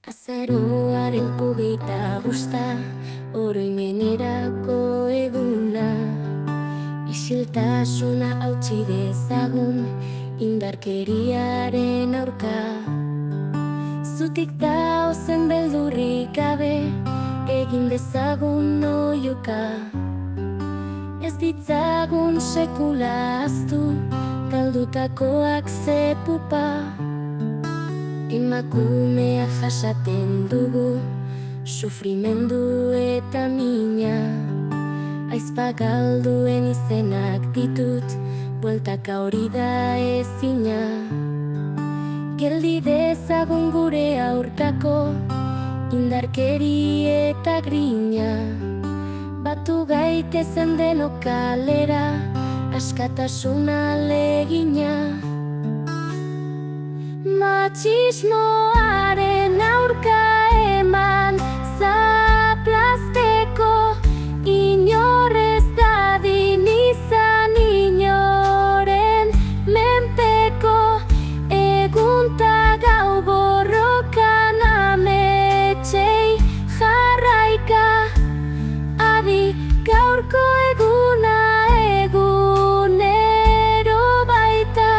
Azaroaren 25, oroimenerako eguna. Isiltasuna hautsi dezagun, indarkeriaren aurka. Zutik daozen beldurrik gabe, egin dezagun oihuka. Ez ditzagun sekula ahaztu, galdutakoak ze pupa. Emakumea jasaten dugu, sufrimendu eta mina. Aizpa galduen izenak ditut, bueltaka hori da ezina. Geldi dezagun gure aurkako, indarkeri eta grina. Batu gaitezen denok kalera, askatasuna alegina. Matxismoaren aurka eman zaplazteko, inor ez dadin izan inoren menpeko. Egun ta gau borrokan ametsei jarraika, adi gaurko eguna egunero baita.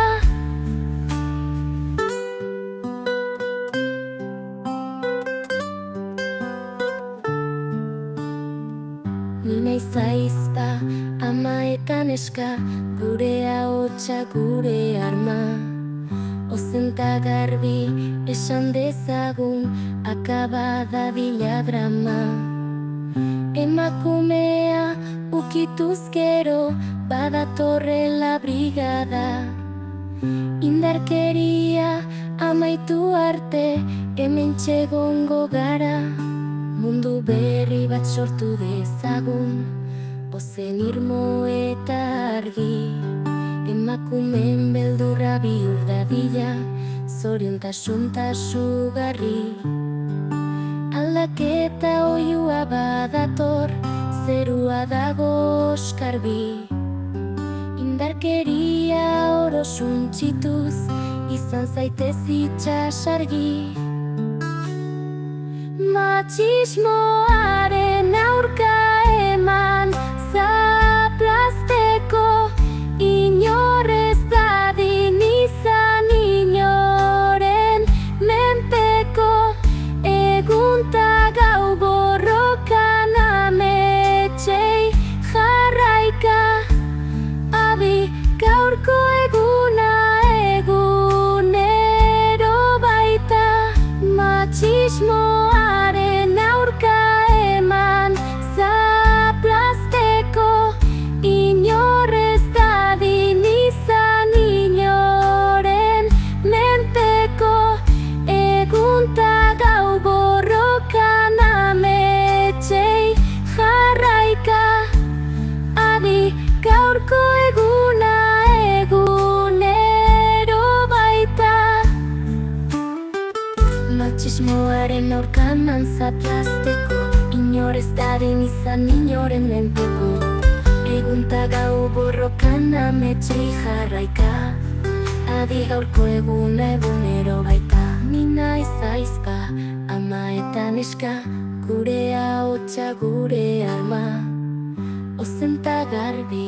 Ni naiz aizpa, ama eta neska, gure ahotsa gure arma. Ozenta garbi esan dezagun, akaba dadila drama. Emakumea ukituz gero, badatorrela brigada. Indarkeria amaitu arte, hementxe egongo gara. Mundu berri bat sortu dezagun, ozen irmo eta argi. Emakumeen beldurra bihur dadila, zoriontasun ta sugarri. Aldaketa oihua badator, zerua dago oskarbi. Indarkeria oro suntsituz, izan zaitez itxasargi. Matxismoaren aurka eman zaplazteko, inor ez dadin izan inoren menpeko. Egun ta gau borrokan ametsei jarraika, adi gaurko eguna egunero baita. Matxismoaren aurka eman zaplazteko, inor ez dadin izan inoren menpeko. Egun ta gau borrokan ametsei jarraika, adi gaurko eguna egunero baita. Matxismoaren aurka eman zaplazteko, inor ez dadin izan inoren menpeko. Egun ta gau borrokan ametsei jarraika, adi gaurko eguna egunero baita. Ni naiz aizpa, ama eta neska, gure ahotsa gure arma. Ozenta garbi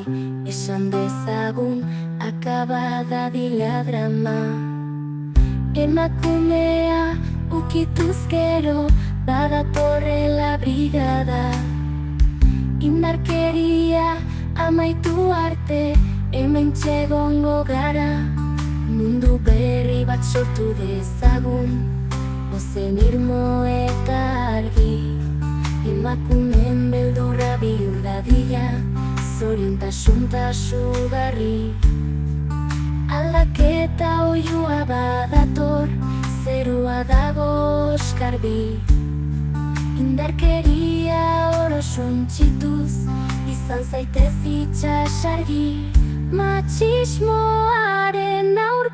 esan dezagun, akaba dadila drama. Emakumea ukituz gero, badatorrela brigada. Indarkeria amaitu arte, hementxe egongo gara. Mundu berri bat sortu dezagun, ozen irmo eta argi. Emakumeen beldurra bihur dadila, zoriontasun ta sugarri. Aldaketa oihua badator, zerua dago oskarbi. Indarkeria oro suntsituz, izan zaitez itxasargi. Matxismoaren aurka